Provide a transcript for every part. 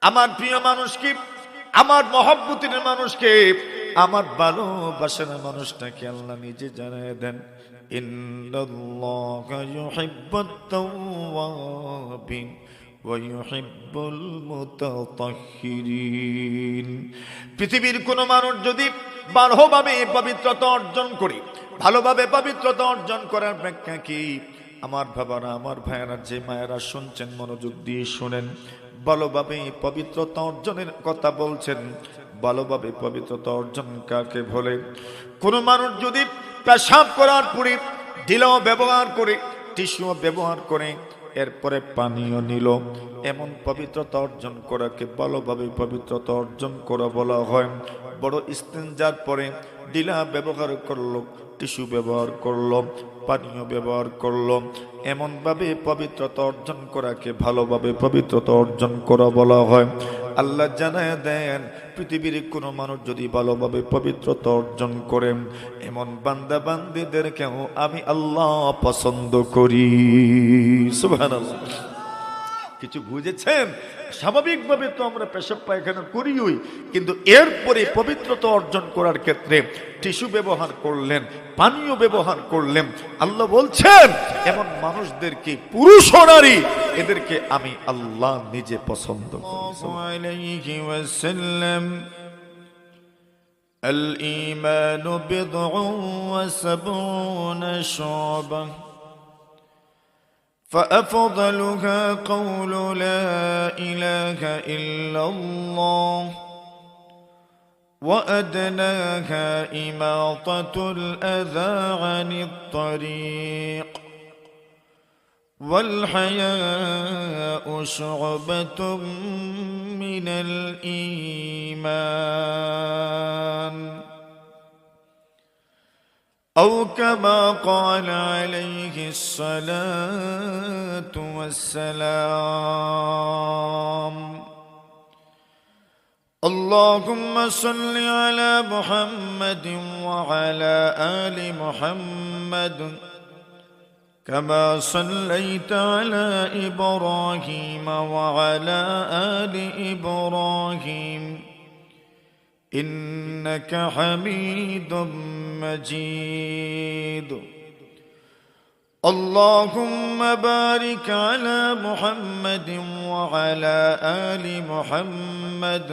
আমার প্রিয় মানুষকে, আমার মহব্বতের মানুষকে, আমার ভালোবাসার মানুষটাকে আল্লাহ নিজে জানায় দেন, ইন্নাল্লাহা ইউহিব্বুত তাওয়াবিন ওয়া ইউহিব্বুল মুতাতাহহিরিন। পৃথিবীর কোন মানুষ যদি ভালোভাবে পবিত্রতা অর্জন করে, ভালোভাবে পবিত্রতা অর্জন করার ব্যাখ্যা কি? আমার বাবারা, আমার ভাইয়েরা, যে মায়েরা শুনছেন মনোযোগ দিয়ে শুনেন, ভালোভাবে পবিত্রতা অর্জনের কথা বলছেন। ভালোভাবে পবিত্রতা অর্জন কাকে বলে? কোন মানুষ যদি পেশাব করার পরে ঢিলাও ব্যবহার করে, টিস্যুও ব্যবহার করে, এরপরে পানীয় নিল, এমন পবিত্রতা অর্জন করাকে ভালোভাবে পবিত্রতা অর্জন করা বলা হয়। বড় ইস্তেঞ্জার পরে ঢিলা ব্যবহার করলো, টিস্যু ব্যবহার করলো, পানীয় ব্যবহার করলো, এমনভাবে পবিত্রতা অর্জন করাকে ভালোভাবে পবিত্রতা অর্জন করা বলা হয়। আল্লাহ জানায় দেন, পৃথিবীর কোনো মানুষ যদি ভালোভাবে পবিত্রতা অর্জন করেন, এমন বান্দা বান্দীদেরকেও আমি আল্লাহ পছন্দ করি। সুবহানাল্লাহ। কিছু বুঝেছেন? স্বাভাবিকভাবে তো আমরা পেশাব পায়খানা করিই, কিন্তু এরপরে পবিত্রতা অর্জন করার ক্ষেত্রে টিস্যু ব্যবহার করলেন, পানীয় ব্যবহার করলেন। আল্লাহ বলছেন, এমন মানুষদেরকে, পুরুষ ও নারী, এদেরকে আমি আল্লাহ নিজে পছন্দ করি। الإيمان بضع وسبعون شعبة فأفضلها قول لا إله إلا الله وأدناها إماطة الأذى عن الطريق والحياء شعبة من الإيمان أو كما قال عليه الصلاة والسلام. اللهم صل على محمد وعلى آل محمد كما صليت على إبراهيم وعلى آل إبراهيم إنك حميد مجيد. اللهم بارك على محمد وعلى آل محمد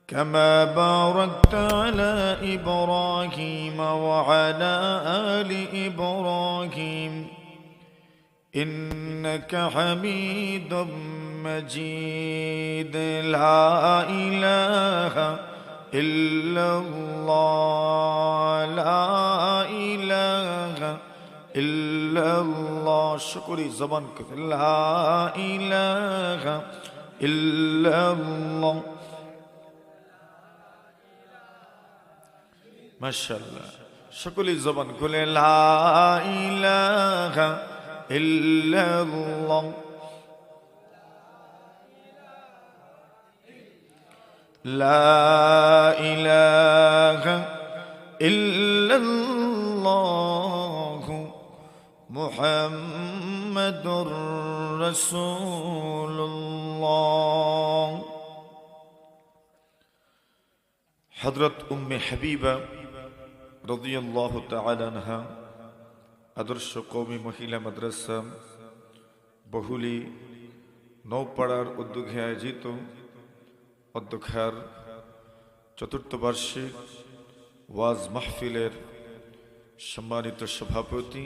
كما باركت على إبراهيم وعلى آل إبراهيم إنك حميد مجيد. لا إله إلا الله لا إله إلا الله. شكري زبان كثير. لا إله إلا الله. মাশাআল্লাহ, সকলেই জবান খুলে লা ইলাহা ইল্লাল্লাহ লা ইলাহা ইল্লাল্লাহ মুহাম্মাদুর রাসূলুল্লাহ. হযরত উম্মে হাবিবা রাদিয়াল্লাহু তাআলা আনহা আদর্শ কওমি মহিলা মাদ্রাসা বহুলি নৌপাড়ার উদ্যোগে আয়োজিত অধ্যক্ষার চতুর্থ বার্ষিক ওয়াজ মাহফিলের সম্মানিত সভাপতি,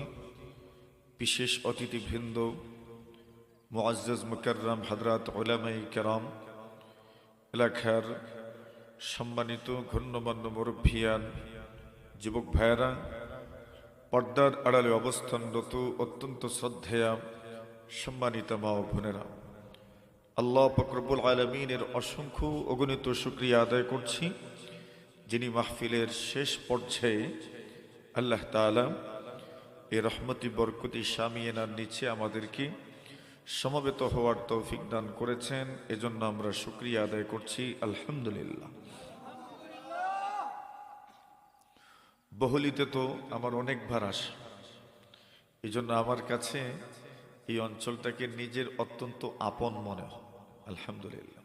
বিশেষ অতিথিবৃন্দ, মুআজ্জাজ মুকাররম হযরত উলামায়ে কেরাম, এলাকার সম্মানিত গণ্যমান্য মুরব্বিয়ান, যুবক ভাইয়েরা, পর্দার আড়ালে অবস্থানরত অত্যন্ত শ্রদ্ধেয়া সম্মানিত মা ও বোনেরা, আল্লাহ পাক রব্বুল আলামিনের অসংখ্য অগণিত শুকরিয়া আদায় করছি, যিনি মাহফিলের শেষ পর্যায়ে আল্লাহ তাআলা এই রহমতি বরকতি শামিয়ানার নিচে আমাদেরকে সমবেত হওয়ার তৌফিক দান করেছেন। এজন্য আমরা শুকরিয়া আদায় করছি, আলহামদুলিল্লাহ। বহুলিতে তো আমার অনেকবার আসে, এই জন্য আমার কাছে এই অঞ্চলটাকে নিজের অত্যন্ত আপন মনে হয়। আলহামদুলিল্লাহ।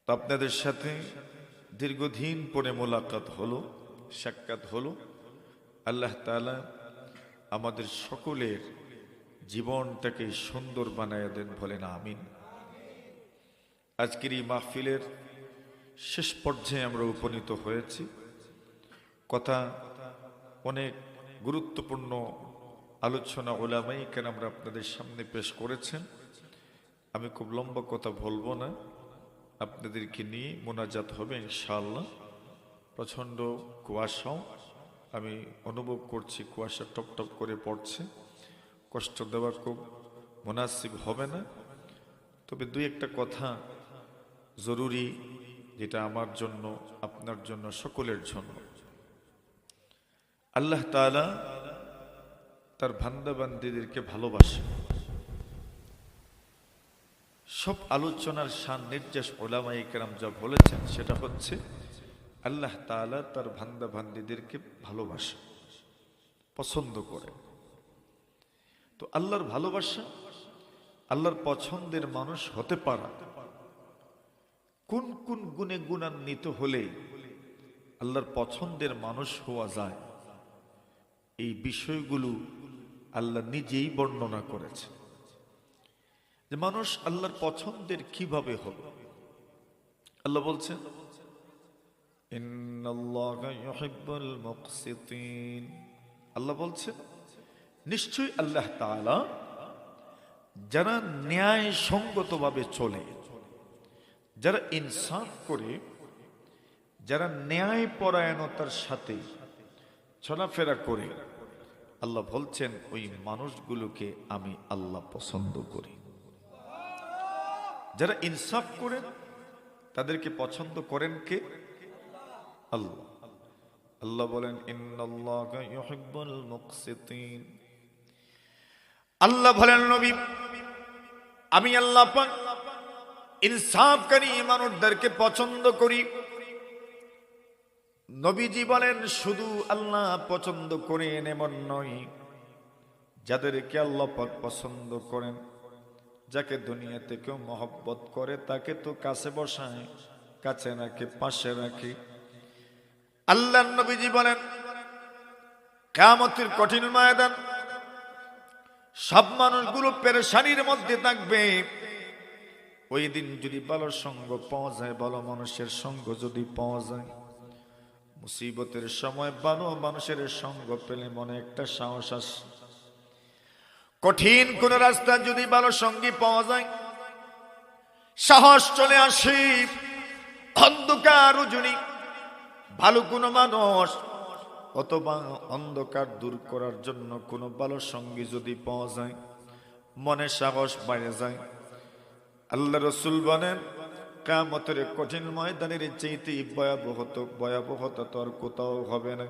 তো আপনাদের সাথে দীর্ঘদিন পরে মোলাকাত হলো, সাক্ষাৎ হলো। আল্লাহ তাআলা আমাদের সকলের জীবনটাকে সুন্দর বানায় দেন, বলেন আমিন। আজকের এই মাহফিলের শেষ পর্যায়ে আমরা উপনীত হয়েছি। কথা অনেক গুরুত্বপূর্ণ আলোচনা উলামায়ে কেরামরা আপনাদের সামনে পেশ করেছেন। আমি খুব লম্বা কথা বলবো না, আপনাদেরকে নিয়ে মোনাজাত হবে ইনশাআল্লাহ। প্রচণ্ড কুয়াশাও আমি অনুভব করছি, কুয়াশা টপ টপ করে পড়ছে। কষ্ট দেওয়া খুব মুনাসিব হবে না, তবে দুই একটা কথা জরুরি, যেটা আমার জন্য, আপনার জন্য, সকলের জন্য। আল্লাহ তাআলা তার বান্দা বান্দীদেরকে ভালোবাসে। সব আলোচনার শান নির্দেশ উলামায়ে কেরাম যা বলেছেন সেটা হচ্ছে আল্লাহ তাআলা তার বান্দা বান্দীদেরকে ভালোবাসে, পছন্দ করে। তো আল্লাহর ভালোবাসা, আল্লাহর পছন্দের মানুষ হতে পারা, কোন কোন গুণে গুণান্বিত হলে আল্লাহর পছন্দের মানুষ হওয়া যায়, এই বিষয়গুলো আল্লাহ নিজেই বর্ণনা করেছে। যে মানুষ আল্লাহর পছন্দের কিভাবে হবে, আল্লাহ বলছেন ইন্নাল্লাহা ইউহিব্বুল মুকসিতিন। আল্লাহ বলছেন নিশ্চয়ই আল্লাহ তাআলা যারা ন্যায় সঙ্গতভাবে চলে, যারা ইনসাফ করে, যারা ন্যায় পরায়ণতার সাথে চলাফেরা করে, আল্লাহ বলছেন ওই মানুষগুলোকে আমি আল্লাহ পছন্দ করি। যারা ইনসাফ করেন তাদেরকে পছন্দ করেন কে? আল্লাহ। আল্লাহ বলেন ইন্নাল্লাহা ইউহিব্বুল মুকসিতিন। আল্লাহ বলেন নবী আমি আল্লাহ পাক ইনসাফকারী মানুষদেরকে পছন্দ করি। নবীজি বলেন শুধু আল্লাহ পছন্দ করেন এমন নয়, যাদেরকে আল্লাহ পাক পছন্দ করেন, যাকে দুনিয়াতে কেউ মহব্বত করে তাকে তো কাছে বসায়, কাছে রাখে, পাশে রাখে। আল্লাহর নবীজি বলেন কিয়ামতের কঠিন ময়দান সব মানুষগুলো পেরেশানির মধ্যে থাকবে। ওই দিন যদি ভালো সঙ্গ পাওয়া যায়, ভালো মানুষের সঙ্গ যদি পাওয়া যায়, মুসিবতের সময় ভালো মানুষের সঙ্গ পেলে মনে একটা সাহস আসে। কঠিন কোন রাস্তা যদি ভালো সঙ্গী পাওয়া যায়, সাহস চলে আসে। অন্ধকার রজনী ভালো কোনো মানুষ অথবা অন্ধকার দূর করার জন্য কোনো ভালো সঙ্গী যদি পাওয়া যায়, মনে সাহস বেড়ে যায়। আল্লাহ রাসূল বলেন কিয়ামতের কঠিন ময়দানের চাইতে ভয়াবহতা তো আর কোথাও হবে না।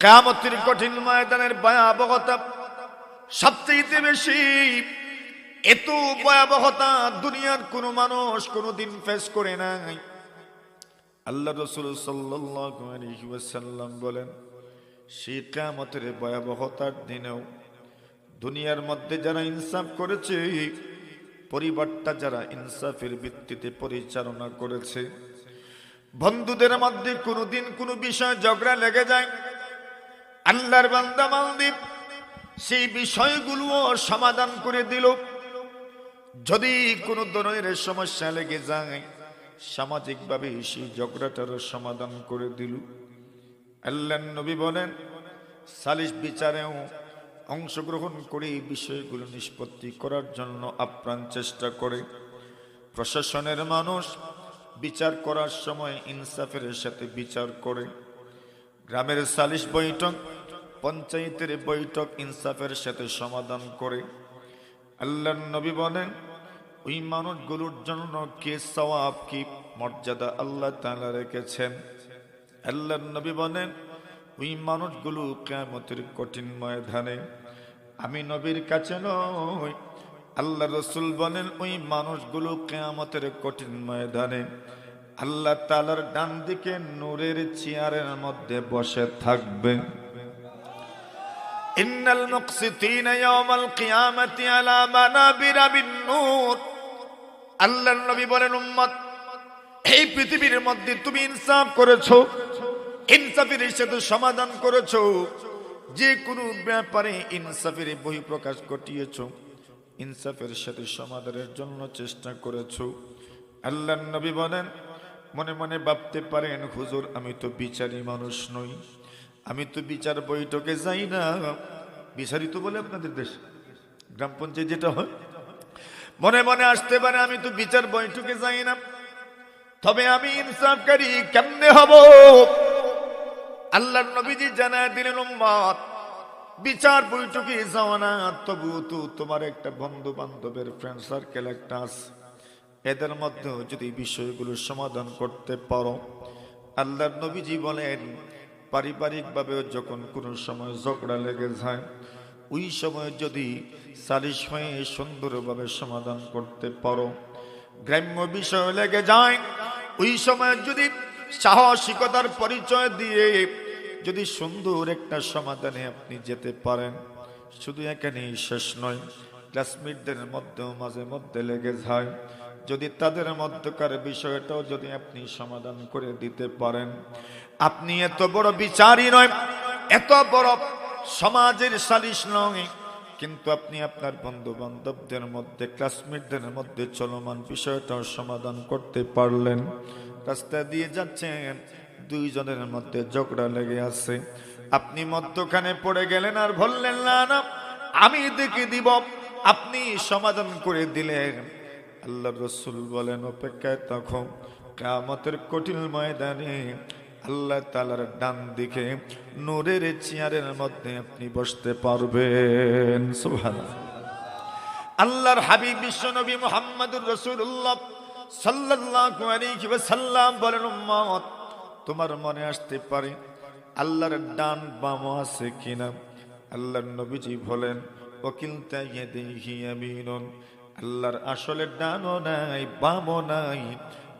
কিয়ামতের কঠিন ময়দানের ভয়াবহতা সবচেয়ে বেশি। এত ভয়াবহতা দুনিয়ার কোনো মানুষ কোনোদিন ফেস করে নাই। আল্লাহ রাসূল সাল্লাল্লাহু আলাইহি ওয়াসাল্লাম বলেন সেই কিয়ামতের ভয়াবহতার দিনেও দুনিয়ার মধ্যে যারা ইনসাফ করেছে, পরিবারটা যারা ইনসাফের ভিত্তিতে পরিচালনা করেছে, বন্ধুদের মধ্যে কোনোদিন কোনো বিষয় ঝগড়া লেগে যায়, আল্লাহর বান্দা বান্দী সেই বিষয়গুলো সমাধান করে দিল। যদি কোনো ধরনের সমস্যা লেগে যায়, সামাজিকভাবে সেই ঝগড়াটার সমাধান করে দিল। আল্লাহর নবী বলেন সালিশ বিচারেও অংশগ্রহণ করে এই বিষয়গুলো নিষ্পত্তি করার জন্য আপ্রাণ চেষ্টা করে। প্রশাসনের মানুষ বিচার করার সময় ইনসাফের সাথে বিচার করে। গ্রামের সালিশ বৈঠক, পঞ্চায়েতের বৈঠক ইনসাফের সাথে সমাধান করে। আল্লাহর নবী বলেন ওই মানুষগুলোর জন্য কি সওয়াব, কি মর্যাদা আল্লাহ তাআলা রেখেছেন। আল্লাহর নবী বলেন ওই মানুষগুলো কিয়ামতের কঠিন ময়দানে আমি নবীর কাছে নয়, আল্লাহ রাসূল বলেন ওই মানুষগুলো কিয়ামতের কঠিন ময়দানে আল্লাহ তাআলার ডান দিকে নূরের চেয়ারের মধ্যে বসে থাকবে। ইন্নাল মুকসিতিনা ইয়াওমাল কিয়ামাতি আলা মানাবিরা বিন নূর। আল্লাহর নবী বলেন, উম্মত, এই পৃথিবীর মধ্যে তুমি ইনসাফ করেছো, ইনসাফের সাথে সমাধান করেছো, যে কোনো ব্যাপারে ইনসাফের বহিঃপ্রকাশ ঘটিয়েছো, ইনসাফের সাথে সমাধানের জন্য চেষ্টা করেছো। আল্লাহর নবী বলেন, মনে মনে ভাবতে পারেন, হুজুর আমি তো বিচারী মানুষ নই, আমি তো বিচার বৈঠকে যাই না। বিচারিত বলে আপনাদের দেশ গ্রাম পঞ্চায়েত যেটা হয়, মনে মনে আসতে পারে আমি তো বিচার বৈঠকে যাই না, তবে আমি ইনসাফকারী কেমনে হব? আল্লাহর নবীজি জানায় দিলেন, উম্মত, বিচার বৈঠকে যাও না, তবু তো তোমার একটা বন্ধু বান্ধবের ফ্রেন্ড সার্কেল একটা আছে, এদের মধ্যে যদি বিষয়গুলো সমাধান করতে পারো। আল্লাহর নবীজি বলেন, পারিবারিক ভাবে যখন কোনো সময় ঝগড়া লেগে যায়, ওই সময় যদি সালিশ হয়ে সুন্দরভাবে সমাধান করতে পারো, গ্রাম্য বিষয় লেগে যায়, ওই সময় যদি সাহসিকতার পরিচয় দিয়ে যদি সুন্দর একটা সমাধানে আপনি যেতে পারেন, শুধু এখানেই শেষ নয়, ক্লাসমেটদের মধ্যেও মাঝে মধ্যে লেগে যায়, যদি তাদের মধ্যকার বিষয়টাও যদি আপনি সমাধান করে দিতে পারেন, আপনি এত বড় বিচারই নয়, এত বড় সমাজের সালিশ নয়, কিন্তু আপনি আপনার বন্ধু বান্ধবদের মধ্যে, ক্লাসমেটদের মধ্যে চলমান বিষয়টাও সমাধান করতে পারলেন। রাস্তা দিয়ে যাচ্ছেন, দুইজনের মধ্যে ঝগড়া লেগে আছে, আপনি মধ্যখানে পড়ে গেলেন আর বললেন, না না আমি দেখে দিব, আপনি সমাধান করে দিলেন। আল্লাহর রাসূল বলেন, অপেক্ষায় তখন কিয়ামতের কঠিন ময়দানে আল্লাহ তাআলার ডান দিকে নূরের চেয়ারের মধ্যে আপনি বসতে পারবেন। সুবহানাল্লাহ। আল্লাহর হাবিব বিশ্বনবী মুহাম্মদুর রাসূলুল্লাহ সাল্লাল্লাহু আলাইহি ওয়াসাল্লাম বলেন, উম্মত, তোমার মনে আসতে পারে আল্লাহর ডান বাম আছে কিনা? আল্লাহর নবীজি বলেন, ওয়াকিলতা ইয়াদিহি ইয়ামিনুন, আল্লাহর আসলে ডানও নাই বামও নাই,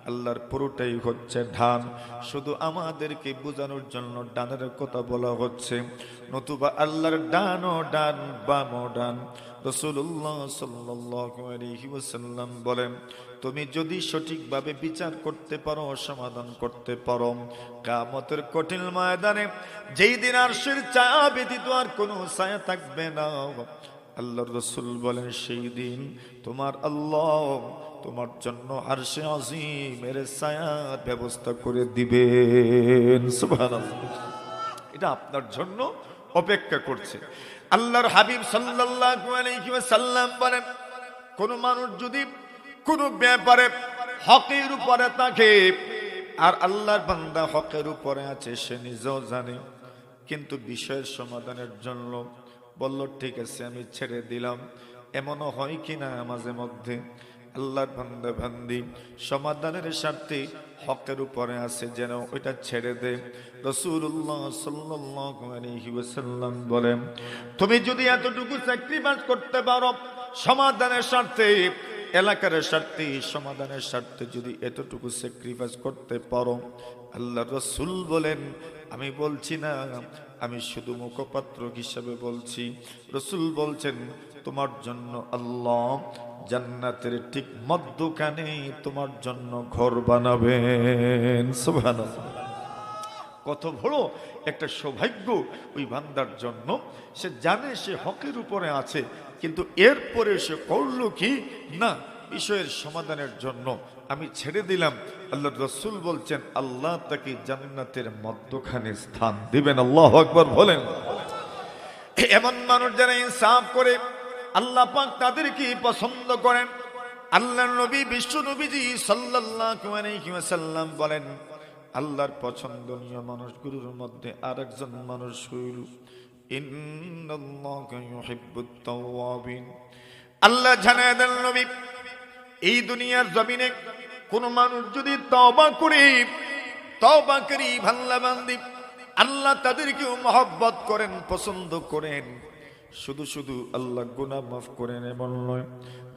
আল্লাহর পুরোটাই হচ্ছে ডান। শুধু আমাদেরকে বোঝানোর জন্য ডানের কথা বলা হচ্ছে, নতুবা আল্লাহর ডানও ডান বামও ডান। রাসূলুল্লাহ সাল্লাল্লাহু আলাইহি ওয়াসাল্লাম বলেন, তুমি যদি সঠিকভাবে বিচার করতে পারো, সমাধান করতে পারো, কিয়ামতের কঠিন ময়দানে যেই দিন আরশের ছায়া ব্যতীত আর কোনো ছায়া থাকবে না, আল্লাহর রাসূল বলেন, সেই দিন তোমার আল্লাহ তোমার জন্য আরশে আজিমের ছায়ার ব্যবস্থা করে দিবেন। সুবহানাল্লাহ। এটা আপনার জন্য অপেক্ষা করছে। আল্লাহর হাবিব সাল্লাল্লাহু আলাইহি ওয়াসাল্লাম বলেন, কোন মানুষ যদি কোন ব্যাপারে হকের উপরে থাকে, আর আল্লাহর বান্দা হকের উপরে আছে, সে নিজেও জানে, কিন্তু বিষয়ের সমাধানের জন্য বলল, ঠিক আছে আমি ছেড়ে দিলাম, এমনও হয় কিনা মাঝে মধ্যে আল্লাহর বান্দা বান্দি সমাধানের স্বার্থে হকের উপরে আছে, যেন ওইটা ছেড়ে দে। রাসূলুল্লাহ সাল্লাল্লাহু আলাইহি ওয়াসাল্লাম বলেন, তুমি যদি এতটুকু স্যাক্রিফাইস করতে পারো সমাধানের স্বার্থে, এলাকার স্বার্থে, সমাধানের স্বার্থে যদি এতটুকু স্যাক্রিফাইস করতে পারো, আল্লাহর রাসূল বলেন, আমি বলছি না, আমি শুধু মুখপাত্র হিসাবে বলছি, রাসূল বলছেন, তোমার জন্য আল্লাহ জান্নাতের ঠিক মধ্যখানে তোমার জন্য ঘর বানাবেন। সুবহানাল্লাহ। কত বড় একটা সৌভাগ্য ওই বান্দার জন্য। সে জানে সে হকের উপরে আছে, কিন্তু এরপরে সে করলো কি না, বিষয়ের সমাধানের জন্য আমি ছেড়ে দিলাম। আল্লাহর রাসূল বলছেন, আল্লাহ তাকে জান্নাতের মধ্যখানে স্থান দিবেন। আল্লাহু আকবার বলেন। এমন মানুষ যারা ইনসাফ করে, আল্লাহ পাক তাদেরকে পছন্দ করেন। আল্লাহর নবী বিশ্ব নবীজি সাল্লাল্লাহু আলাইহি ওয়াসাল্লাম বলেন, আল্লাহর পছন্দনীয় মানুষগুলোর মধ্যে আরেকজন মানুষ হইল, ইন্নাল্লাহা ইউহিব্বুত তাওয়াবিন। আল্লাহ জানায় দেন, নবী, এই দুনিয়ার জমিনে কোন মানুষ যদি তওবা করে, তওবাকারী বান্দা বান্দি, আল্লাহ তাদেরকেও মহব্বত করেন, পছন্দ করেন। শুধু শুধু আল্লাহ গুনাহ মাফ করেন এমন নয়।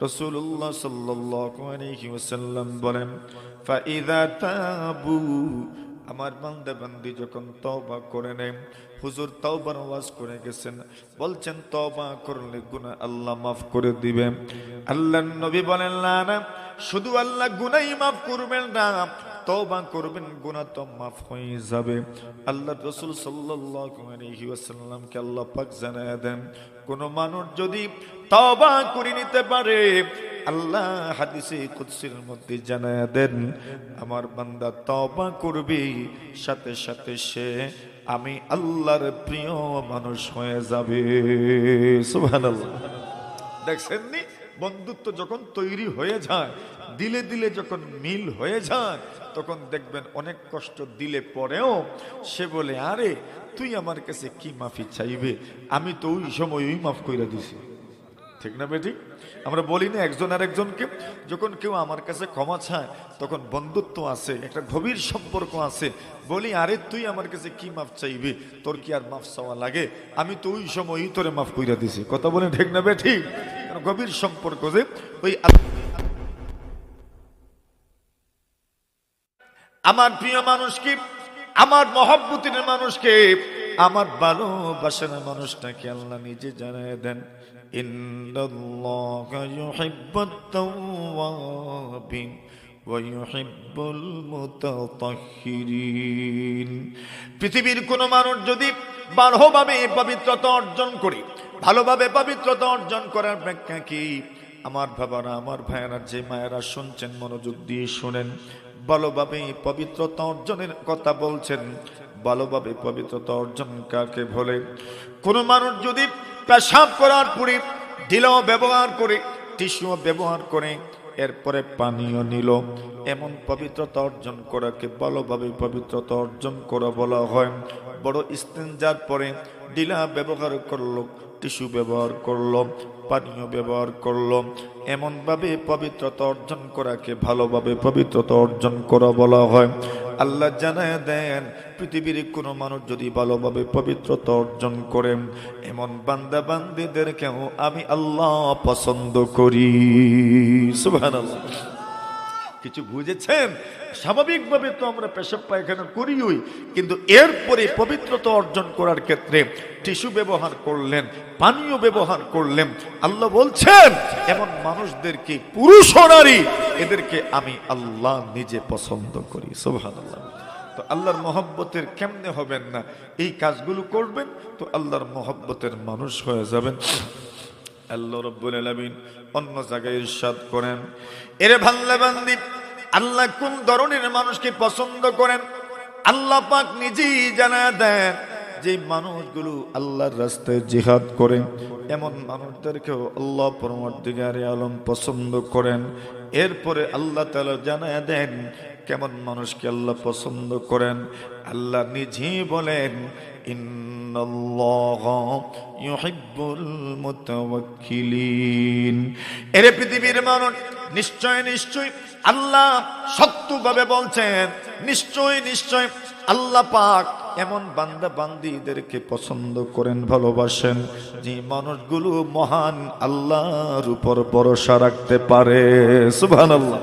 রাসূলুল্লাহ সাল্লাল্লাহু আলাইহি ওয়াসাল্লাম বলেন, ফাইযা তাবু, আমার বান্দা বান্দি যখন তওবা করে নেয়, হুজুর তওবার ওয়াজ করে গেছেন, বলছেন তওবা করলে গুনাহ আল্লাহ মাফ করে দিবে। আল্লাহর নবী বলেন না, শুধু আল্লাহ গুনাহই মাফ করবেন না, তওবা করবেন গুনাহ তো মাফ হয়ে যাবে। আল্লাহর রাসূল সাল্লাল্লাহু আলাইহি ওয়াসাল্লামকে আল্লাহ পাক জানায় দেন, কোন মানুষ যদি তওবা করে নিতে পারে, আল্লাহ হাদিসে কুদসির মধ্যে জানায় দেন, আমার বান্দা তওবা করবে, সাথে সাথে সে আমি আল্লাহর প্রিয় মানুষ হয়ে যাবে। সুবহানাল্লাহ। দেখছেন নি, বন্ধুত্ব যখন তৈরি হয়ে যায়, দিলে দিলে যখন মিল হয়ে যায়, তখন দেখবেন অনেক কষ্ট দিলে পরেও সে বলে, আরে তুই আমার কাছে কি মাফি চাইবে, আমি তো ওই সময়ই মাফ কইরা দিছি। ঠিক না বেটি? আমরা বলি না একজন আর একজনকে, যখন কেউ আমার কাছে ক্ষমা চায় তখন বন্ধুত্ব আছে, একটা গভীর সম্পর্ক আছে, বলি আরে তুই আমার কাছে কি মাফ চাইবি, তোর কি আর মাফ চাওয়া লাগে, আমি তো ওই সময়ই তোরে মাফ কইরা দিছি। কথা বলে ঠিক না বেটি? গভীর সম্পর্ক যে ওই আমার প্রিয় মানুষকে, আমার মহব্বতের মানুষকে, আমার ভালোবাসার মানুষটাকে আল্লাহ নিজে জানায় দেন, ইন্নাল্লাহা ইউহিব্বুত তাওয়াবিন ওয়া ইউহিব্বুল মুতাতাহহিরিন। পৃথিবীর কোন মানুষ যদি ভালোভাবে পবিত্রতা অর্জন করে, ভালোভাবে পবিত্রতা অর্জন করার ব্যাখ্যা কি? আমার বাবারা, আমার ভাইয়েরা, যে মায়েরা শুনছেন মনোযোগ দিয়ে শুনেন, ভালোভাবে পবিত্রতা অর্জনের কথা বলছেন। ভালোভাবে পবিত্রতা অর্জন কাকে বলে? কোন মানুষ যদি পেশাব করার পরে ঢিলাও ব্যবহার করে, টিস্যুও ব্যবহার করে, এরপরে পানীয় নিল, এমন পবিত্রতা অর্জন করাকে ভালোভাবে পবিত্রতা অর্জন করা বলা হয়। বড় ইস্তেঞ্জার পরে ঢিলা ব্যবহার করলো, টিস্যু ব্যবহার করলো, পানীয় ব্যবহার করলো, এমনভাবে পবিত্রতা অর্জন করাকে ভালোভাবে পবিত্রতা অর্জন করা বলা হয়। আল্লাহ জানায় দেন, পৃথিবীর কোনো মানুষ যদি ভালোভাবে পবিত্রতা অর্জন করেন, এমন বান্দা বান্দীদেরকেও আমি আল্লাহ পছন্দ করি। সুবহানাল্লাহ। কিছু বুঝেছেন? স্বাভাবিকভাবে তো আমরা পেশাব পায়খানা করিই, কিন্তু এরপরে পবিত্রতা অর্জন করার ক্ষেত্রে টিস্যু ব্যবহার করলেন, পানীয় ব্যবহার করলেন। আল্লাহ বলছেন, এমন মানুষদেরকে, পুরুষ ও নারী, এদেরকে আমি আল্লাহ নিজে পছন্দ করি। সুবহানাল্লাহ। তো আল্লাহর মহব্বতের কেমনে হবেন না? এই কাজগুলো করবেন তো আল্লাহর মহব্বতের মানুষ হয়ে যাবেন। আল্লাহ রাব্বুল আলামিন অন্য জায়গায় ইরশাদ করেন, এরে বান্দা বান্দি, আল্লাহ কোন ধরনের মানুষকে পছন্দ করেন আল্লাহ পাক নিজেই জানায় দেন। যে মানুষগুলো আল্লাহর রাস্তায় জিহাদ করে, এমন মানুষদেরকেও আল্লাহ পরমার্দিগারে আলম পছন্দ করেন। এরপরে আল্লাহ তাআলা জানায় দেন কেমন মানুষকে আল্লাহ পছন্দ করেন। আল্লাহ নিজেই বলেন, ইন্নাল্লাহা ইউহিব্বুল মুতাওয়াক্কিলিন। এরে পৃথিবীর মানুষ, নিশ্চয় নিশ্চয় আল্লাহ সত্যভাবে বলছেন, নিশ্চয় নিশ্চয় আল্লাহ পাক এমন বান্দা বান্দীদেরকে পছন্দ করেন, ভালোবাসেন, যে মানুষগুলো মহান আল্লাহর উপর ভরসা রাখতে পারে। সুবহানাল্লাহ।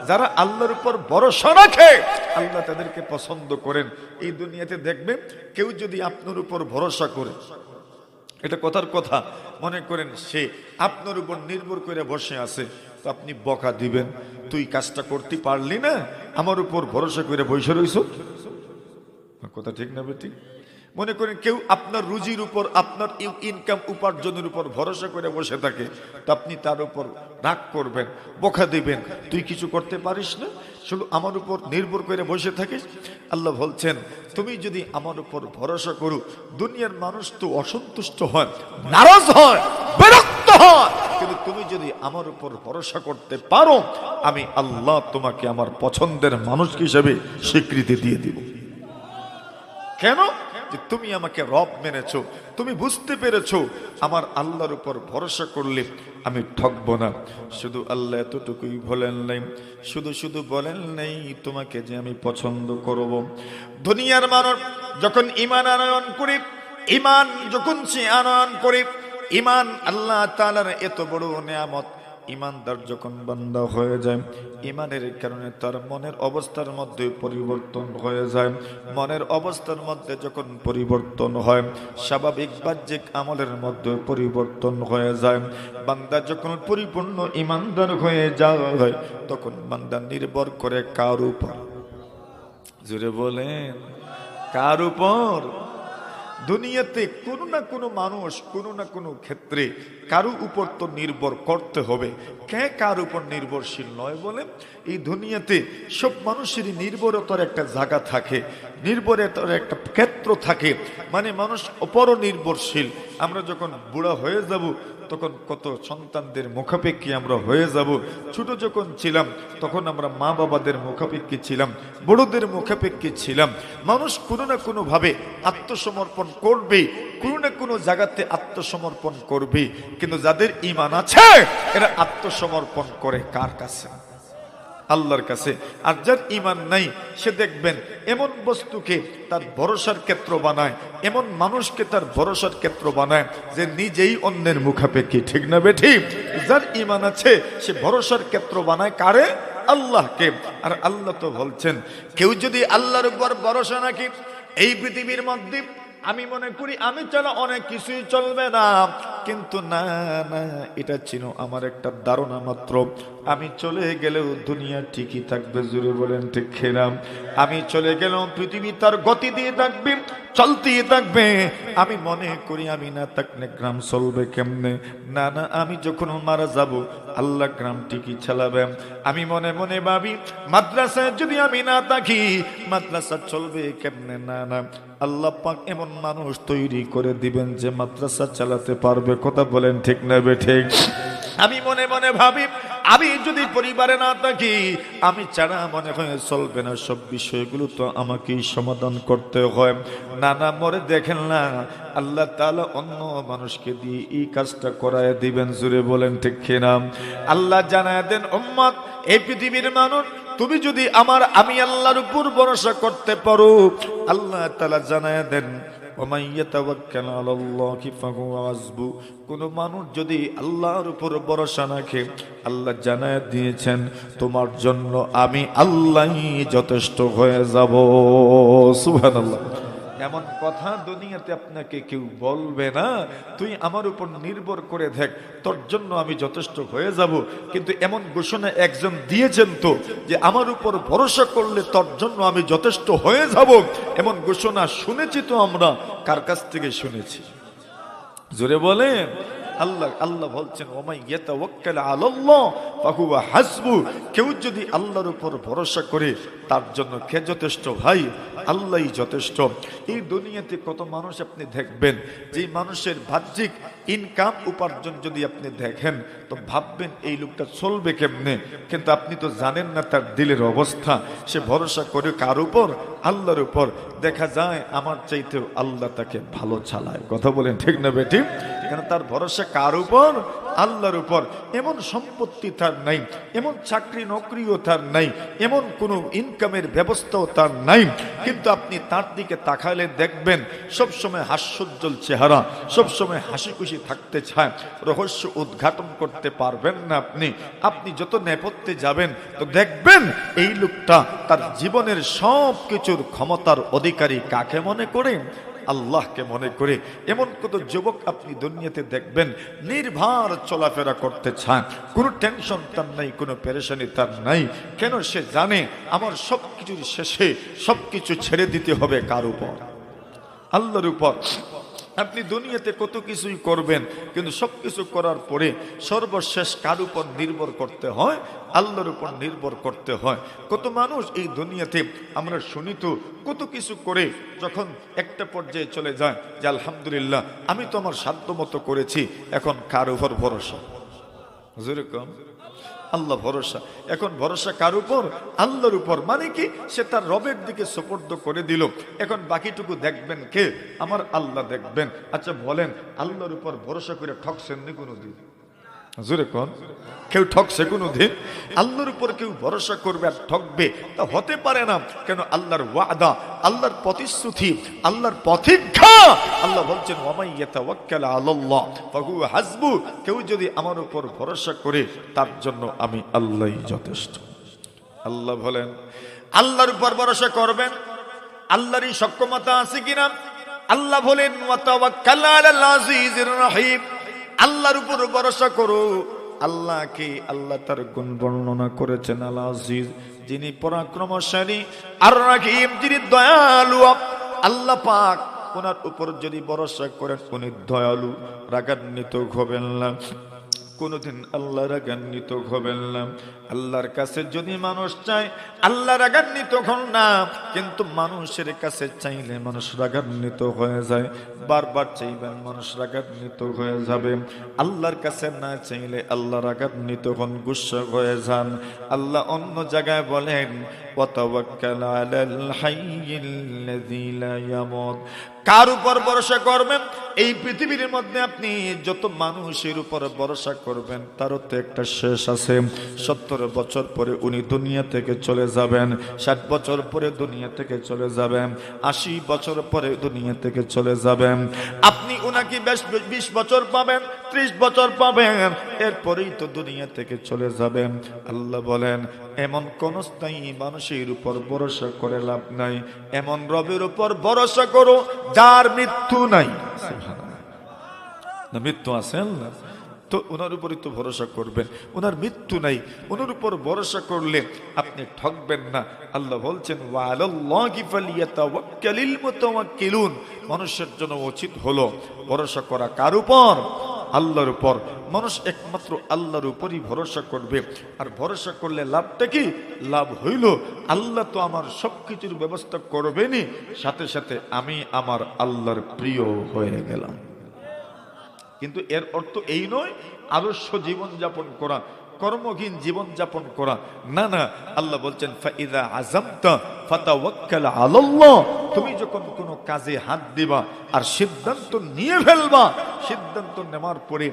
যারা আল্লাহর উপর ভরসা রাখে, আল্লাহ তাদেরকে পছন্দ করেন। এই দুনিয়াতে দেখবেন, কেউ যদি আপনার উপর ভরসা করে, এটা কথার কথা, মনে করেন সে আপনার উপর নির্ভর করে বসে আছে, তো আপনি বকা দিবেন, তুই কাজটা করতে পারলি না, আমার উপর ভরসা করে বসে রইছ। কথা ঠিক না বেটি? মনে করেন কেউ আপনার রুজির উপর, আপনার ইনকাম উপার্জনের উপর ভরসা করে বসে থাকে, তো আপনি তার উপর রাগ করবেন, বকা দিবেন, তুই কিছু করতে পারিস না, শুধু আমার উপর নির্ভর করে বসে থাকিস। আল্লাহ বলছেন, তুমি যদি আমার উপর ভরসা করো, দুনিয়ার মানুষ তো অসন্তুষ্ট হয়, নারাজ হয়, বিরক্ত হয়, কিন্তু তুমি যদি আমার উপর ভরসা করতে পারো, আমি আল্লাহ তোমাকে আমার পছন্দের মানুষ হিসেবে স্বীকৃতি দিয়ে দিব। কেন? যে তুমি আমাকে রব মেনেছো, তুমি বুঝতে পেরেছো আমার আল্লাহর উপর ভরসা করলে আমি ঠকবো না। শুধু আল্লাহ এতটুকুই বলেন নাই, শুধু শুধু বলেন নাই তোমাকে যে আমি পছন্দ করব। দুনিয়ার মানুষ যখন ঈমান আনয়ন করে, ঈমান যখন সে আনয়ন করে, ঈমান আল্লাহ তাআলার এত বড় নিয়ামত, ইমানদার যখন বান্দা হয়ে যায়, ইমানের কারণে তার মনের অবস্থার মধ্যে পরিবর্তন হয়ে যায়। মনের অবস্থার মধ্যে যখন পরিবর্তন হয়, স্বাভাবিক বাহ্যিক আমলের মধ্যে পরিবর্তন হয়ে যায়। বান্দা যখন পরিপূর্ণ ইমানদার হয়ে যায়, তখন বান্দা নির্ভর করে কার উপর? জুড়ে বলেন, কার উপর? দুনিয়াতে কোনো না কোনো মানুষ কোনো না কোনো ক্ষেত্রে কারো উপর তো নির্ভর করতে হবে। কে কার উপর নির্ভরশীল নয় বলেন? এই দুনিয়াতে সব মানুষেরই নির্ভরতার একটা জায়গা থাকে, নির্ভরতার একটা ক্ষেত্র থাকে, মানে মানুষ অপরও নির্ভরশীল। আমরা যখন বুড়া হয়ে যাব তখন কত সন্তানদের মুখাপেক্ষী আমরা হয়ে যাব। ছোট যখন ছিলাম তখন আমরা মা বাবাদের মুখাপেক্ষী ছিলাম, বড়দের মুখাপেক্ষী ছিলাম। মানুষ কোনো না কোনো ভাবে আত্মসমর্পণ করবে, কোনো না কোনো জায়গাতে আত্মসমর্পণ করবে। কিন্তু যাদের ঈমান আছে এরা আত্মসমর্পণ করে কার কাছে? আল্লাহর কাছে। আর যার ঈমান নাই সে দেখবেন এমন বস্তুকে তার ভরসার ক্ষেত্র বানায়, এমন মানুষকে তার ভরসার ক্ষেত্র বানায় যে নিজেই অন্যের মুখাপেক্ষী। ঠিক না বেঠিক? যার ঈমান আছে সে ভরসার ক্ষেত্র বানায় কারে? আল্লাহকে। আর আল্লাহ তো বলছেন, কেউ যদি আল্লাহর উপর ভরসা রাখে এই পৃথিবীর মধ্যে আমি মনে করি আমি ছাড়া অনেক কিছুই চলবে না, কিন্তু না না, এটা ছিল আমার একটা ধারণা মাত্র। আমি চলে গেলেও দুনিয়া ঠিকই থাকবে। জুড়ে বলেন ঠিক খেলাম? আমি চলে গেলেও পৃথিবী তার গতি দিয়ে থাকবে, চলতেই থাকবে। আমি মনে করি আমি না থাকলে গ্রাম চলবে কেমনে? না না, আমি যখন মারা যাব আল্লাহ গ্রাম ঠিকই চালাবে। আমি মনে মনে ভাবি মাদ্রাসায় যদি আমি না থাকি মাদ্রাসা চলবে কেমনে? না না, আল্লাহ পাক এমন মানুষ তৈরি করে দিবেন যে মাদ্রাসা চালাতে পারবে। কথা বলেন ঠিক না বেঠিক? আমি মনে মনে ভাবি আমি যদি পরিবারে না থাকি আমি ছাড়া মনে হয় চলবে না, সব বিষয়গুলো তো আমাকেই সমাধান করতে হয়। না না, মরে দেখেন না আল্লাহ তাআলা অন্য মানুষকে দিয়ে এই কাজটা করায় দিবেন। জুড়ে বলেন ঠিক কিনা? আল্লাহ জানায় দেন, উম্মত এই পৃথিবীর মানুষ তুমি যদি আমি আল্লাহর উপর ভরসা করতে পারো, আল্লাহ তাআলা জানায় দেন কোন মানুষ যদি আল্লাহর উপর ভরসা রাখে আল্লাহ জানায় দিয়েছেন তোমার জন্য আমি আল্লাহই যথেষ্ট হয়ে যাব। সুবহানাল্লাহ। এমন কথা দুনিয়াতে আপনাকে কেউ বলবে না, তুই আমার উপর নির্ভর করে দেখ তোর জন্য আমি যথেষ্ট হয়ে যাব। কিন্তু এমন ঘোষণা একজন দিয়েছেন তো যে আমার উপর ভরসা করলে তোর জন্য আমি যথেষ্ট হয়ে যাব। এমন ঘোষণা শুনেছি তো আমরা, কার কাছ থেকে শুনেছি? জোরে বলেন। আল্লাহ বলছেন ওমাই ইয়াতাওয়াক্কাল আলাল্লাহ ফাহুয়া হাসবু। কেউ যদি আল্লাহর উপর ভরসা করে তার জন্য কে যথেষ্ট? ভাই আল্লাহই যথেষ্ট। এই দুনিয়াতে কত মানুষ আপনি দেখবেন যে মানুষের বাহ্যিক ইনকাম উপার্জন যদি আপনি দেখেন তো ভাববেন এই লোকটা চলবে কেমনে, কিন্তু আপনি তো জানেন না তার দিলের অবস্থা। সে ভরসা করে কার উপর? আল্লাহর উপর। দেখা যায় আমার চাইতেও আল্লাহ তাকে ভালো চালায়। কথা বলেন ঠিক না বেটি? এখানে তার ভরসা কার উপর? আল্লাহর উপর। এমন সম্পত্তি তার নাই, এমন চাকরি নকরিও তার নাই, এমন কোনো ইনকামের ব্যবস্থাও তার নাই, কিন্তু আপনি তার দিকে তাকালে দেখবেন সবসময় হাস্যোজ্জ্বল চেহারা, সবসময় হাসি খুশি থাকতে চায়। রহস্য উদ্ঘাটন করতে পারবেন না আপনি যত নেপথ্যে যাবেন তো দেখবেন এই লোকটা তার জীবনের সব কিছুর ক্ষমতার অধিকারী কাকে মনে করে? আল্লাহকে মনে করে। এমন কত যুবক আপনি দুনিয়াতে দেখবেন নির্ভর চলাফেরা করতে চান, কোনো টেনশন তার নাই, কোনো পেরেশানি তার নাই। কেন? সে জানে আমার সবকিছুর শেষে সবকিছু ছেড়ে দিতে হবে কার উপর? আল্লাহর উপর। আপনি দুনিয়াতে কত কিছুই করবেন, কিন্তু সবকিছু করার পরে সর্বশেষ কার উপর নির্ভর করতে হয়? আল্লাহর উপর নির্ভর করতে হয়। কত মানুষ এই দুনিয়াতে আমরা শুনি তো কত কিছু করে যখন একটা পর্যায়ে চলে যায় যে আলহামদুলিল্লাহ আমি তো আমার সাধ্য মতো করেছি, এখন কার উপর ভরসা? যেরকম আল্লাহ ভরসা। এখন ভরসা কার উপর? আল্লাহর উপর। মানে কি? সে তার রবের দিকে সুপর্দ করে দিল। এখন বাকিটুকু দেখবেন কে? আমার আল্লাহ দেখবেন। আচ্ছা বলেন, আল্লাহর উপর ভরসা করে ঠকছেন নি কোনোদিন? জোরে কোন কেউ ঠকছে কোনোদিন? আল্লাহর উপর কেউ ভরসা করবে আর ঠকবে তা হতে পারে না। কেন? আল্লাহর ওয়াদা, আল্লাহর প্রতিশ্রুতি, আল্লাহর প্রতিজ্ঞা। আল্লাহ বলছেন ওয়ামাই ইয়াতাওয়াক্কাল আলাল্লাহ ফাহুয়া হাসবু। কেউ যদি আমার উপর ভরসা করে তার জন্য আমি আল্লাহই যথেষ্ট। আল্লাহ বলেন আল্লাহর উপর ভরসা করবেন। আল্লাহরই সক্ষমতা আছে কিনা? আল্লাহ বলেন ওয়াতাওয়াক্কাল আলাল আজিজির রহিম। আল্লাহর উপর ভরসা করো। আল্লাহকে আল্লাহ তার গুণ বর্ণনা করেছেন আল আজিজ, যিনি পরাক্রমশালী, আর রহিম, যিনি দয়ালু। আল্লাহ পাক ওনার উপর যদি ভরসা করেন উনি দয়ালু, রাগান্বিত হবেন না কোনদিন, আল্লাহ রাগান্বিত হবেন না। আল্লাহর কাছে যদি মানুষ চায় আল্লাহ রাগান্বিত হন না, কিন্তু মানুষের কাছে চাইলে মানুষ রাগান্বিত হয়ে যায়। বারবার চাইবেন মানুষ রাগান্বিত হয়ে যাবে। আল্লাহর কাছে না চাইলে আল্লাহ রাগান্বিত হন, গুসা হয়ে যান। আল্লাহ অন্য জায়গায় বলেন ওয়াতাওয়াক্কাল আলাল হাইয়্যিল্লাযী লা ইয়ামুত। কার উপর ভরসা করবেন? এই পৃথিবীর মধ্যে আপনি যত মানুষের উপর ভরসা করবেন তারও তো একটা শেষ আছে। 70 বছর পরে উনি দুনিয়া থেকে চলে যাবেন, 60 বছর পরে দুনিয়া থেকে চলে যাবেন, 80 বছর পরে দুনিয়া থেকে চলে যাবেন। আপনি উনাকে 20 বছর পাবেন, 30 বছর পাবেন, এরপরেই তো দুনিয়া থেকে চলে যাবেন। আল্লাহ বলেন এমন কোন স্থায়ী মানুষের উপর ভরসা করে লাভ নাই, এমন রবের উপর ভরসা করো যার মৃত্যু নাই। না মৃত্যু আছে আল্লাহ, তো ওনার উপরই তো ভরসা করবেন। ওনার মৃত্যু নাই, ওনার উপর ভরসা করলে আপনি ঠকবেন না। আল্লাহ বলছেন ওয়ালাল্লাহি ফালিয়াতাওয়াক্কালিল মুতাওয়াক্কিলুন। মানুষের জন্য উচিত হলো ভরসা করা কার উপর? আল্লাহর উপর। মানুষ একমাত্র আল্লাহর উপরই ভরসা করবে। আর ভরসা করলে লাভটা কি? লাভ হইল আল্লাহ তো আমার সবকিছুর ব্যবস্থা করবেনই, সাথে সাথে আমি আমার আল্লাহর প্রিয় হয়ে গেলাম। কিন্তু এর অর্থ এই নয় আদর্শ জীবন যাপন করা, কর্মহীন জীবন যাপন করা, না না। আল্লাহ বলছেন ফাইদা আযামতা ফাতাওয়াক্কাল আলাল্লাহ। তুমি যখন কোনো কাজে হাত দিবা আর সিদ্ধান্ত নিয়ে ফেলবা, সিদ্ধান্ত নেওয়ার পরে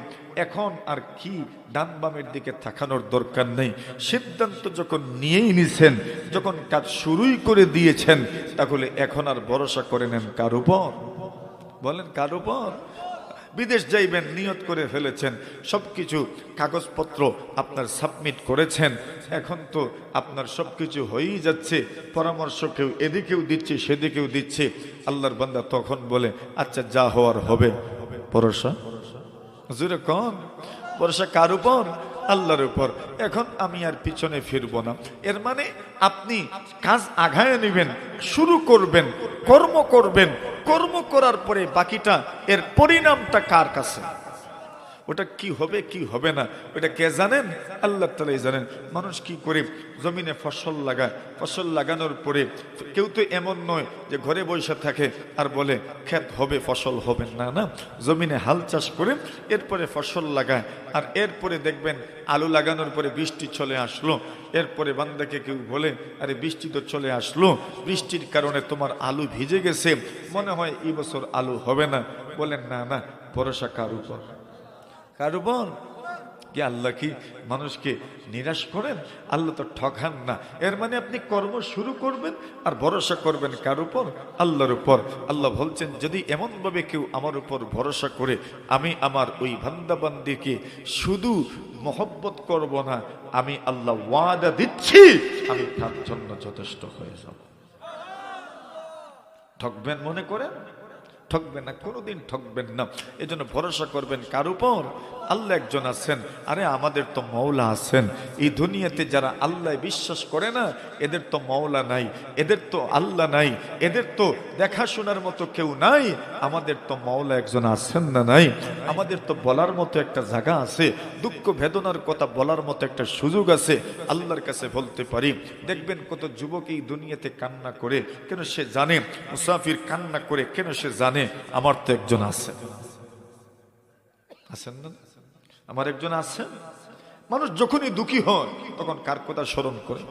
এখন আর কি ডান বামের দিকে তাকানোর দরকার নেই। সিদ্ধান্ত যখন নিয়েই নিছেন, যখন কাজ শুরুই করে দিয়েছেন, তাহলে এখন আর ভরসা করে নেন কার উপর? বলেন কার উপর? বিদেশ যাইবেন নিয়ত করে ফেলেছেন, সবকিছু কাগজপত্র আপনার সাবমিট করেছেন, এখন তো আপনার সবকিছু হয়েই যাচ্ছে, পরামর্শ কেউ এদিকেও দিচ্ছে সেদিকেও দিচ্ছে। আল্লাহর বান্দা তখন বলে আচ্ছা যা হওয়ার হবে। ভরসা জোরে কোন? ভরসা কার উপর? আল্লাহর উপর। এখন আমি আর পিছনে ফিরবো না। এর মানে আপনি কাজ আগায় নেবেন, শুরু করবেন, কর্ম করবেন। কর্ম করার পরে বাকিটা এর পরিণামটা কার কাছে? ওটা কি হবে কি হবে না ওটা কে জানেন? আল্লাহ তাআলাই জানেন। মানুষ কি করে জমিনে ফসল লাগায়, ফসল লাগানোর পরে কেউ তো এমন নয় যে ঘরে বসে থাকে আর বলে ক্ষেত হবে ফসল হবে, না না। জমিনে হাল চাষ করে এরপরে ফসল লাগায়। আর এরপরে দেখবেন আলু লাগানোর পরে বৃষ্টি চলে আসলো, এরপরে বান্দাকে কেউ বলে আরে বৃষ্টি তো চলে আসলো, বৃষ্টির কারণে তোমার আলু ভিজে গেছে, মনে হয় এই বছর আলু হবে না। বলেন না না, ভরসা কার উপর? কার উপর? কি আল্লাহ কি মানুষকে নিরাশ করেন? আল্লাহ তো ঠকান না। এর মানে আপনি কর্ম শুরু করবেন আর ভরসা করবেন কার উপর? আল্লাহর উপর। আল্লাহ বলছেন যদি এমন ভাবে কেউ আমার উপর ভরসা করে, আমি আমার ওই বান্দাবান্দিকে শুধু মহব্বত করব না, আমি আল্লাহ ওয়াদা দিচ্ছি আমি তার জন্য যথেষ্ট হয়ে যাব। ঠকবেন মনে করেন? ঠকবেন না, কোনোদিন ঠকবেন না। এজন্য ভরসা করবেন কার উপর? আল্লাহ একজন আছেন। আরে আমাদের তো মওলা আছেন। এই দুনিয়াতে যারা আল্লাহ বিশ্বাস করে না, এদের তো মওলা নাই, এদের তো আল্লাহ নাই, এদের তো দেখাশোনার মতো কেউ নাই। আমাদের তো মওলা একজন আছেন না নাই? আমাদের তো বলার মতো একটা জায়গা আছে, দুঃখ বেদনার কথা বলার মতো একটা সুযোগ আছে, আল্লাহর কাছে বলতে পারি। দেখবেন কত যুবক এই দুনিয়াতে কান্না করে, কেন সে জানে, মুসাফির কান্না করে কেন সে জানে আমার তো একজন আছেন। আছেন না? আমার একজন আছেন। মানুষ যখনই দুঃখী হয় তখন কার কথা স্মরণ করে?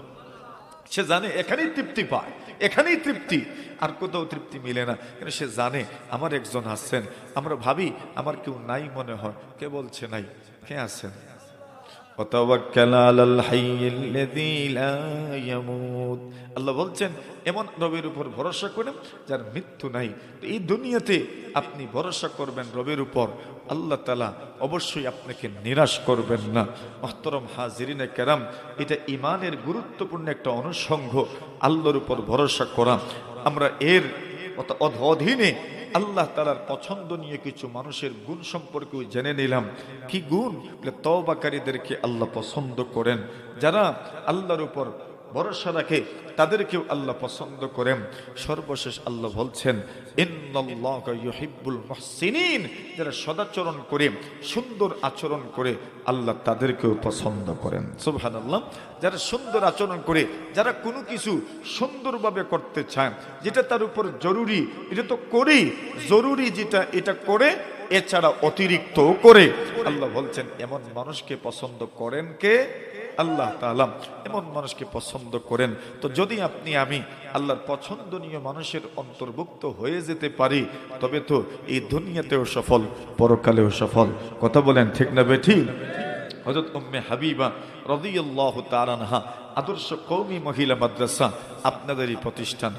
সে জানে এখানেই তৃপ্তি পায়, এখানেই তৃপ্তি, আর কোথাও তৃপ্তি মিলে না। কিন্তু সে জানে আমার একজন আছেন। আমরা ভাবি আমার কেউ নাই মনে হয়, কে বলছে নাই? কে আছেন? ওয়াতাওয়াক্কাল আলাল হাইয়্যিল্লাযী লা ইয়ামুত। আল্লাহ বলছেন এমন রবের উপর ভরসা করেন যার মৃত্যু নাই। তো এই দুনিয়াতে আপনি ভরসা করবেন রবের উপর, আল্লাহ তাআলা অবশ্যই আপনাকে নিরাশ করবেন না। মুহতারাম হাজিরিনে কেরাম, এটা ঈমানের গুরুত্বপূর্ণ একটা অনুষঙ্গ, আল্লাহর উপর ভরসা করা। আমরা এর অধীনে আল্লাহ তাআলার পছন্দনীয় কিছু মানুষের গুণ সম্পর্কেও জেনে নিলাম। কি গুণ? তওবাকারীদেরকে আল্লাহ পছন্দ করেন, যারা আল্লাহর উপর ভরসা রাখে তাদেরকেও আল্লাহ পছন্দ করেন। সর্বশেষ আল্লাহ বলছেন ইন্নাল্লাহা ইউহিব্বুল মুহসিনিন, যারা সদাচরণ করে সুন্দর আচরণ করে আল্লাহ তাদেরকেও পছন্দ করেন। সুবহানাল্লাহ। যারা সুন্দর আচরণ করে, যারা কোনো কিছু সুন্দরভাবে করতে চায়, যেটা তার উপর জরুরি এটা তো করেই, জরুরি যেটা এটা করে, এছাড়া অতিরিক্ত করে। আল্লাহ বলছেন এমন মানুষকে পছন্দ করেন কে? আল্লাহ তাআলা এমন মানুষকে পছন্দ করেন। তো যদি আপনি আমি আল্লাহর পছন্দনীয় মানুষের অন্তর্ভুক্ত হয়ে যেতে পারি, তবে তো এই দুনিয়াতেও সফল, পরকালেও সফল। কথা বলেন ঠিক না বেঠিক? হযরত উম্মে হাবিবা রাদিয়াল্লাহু তাআলা আনহা আদর্শ কওমি মহিলা মাদ্রাসা আপনাদেরই প্রতিষ্ঠান।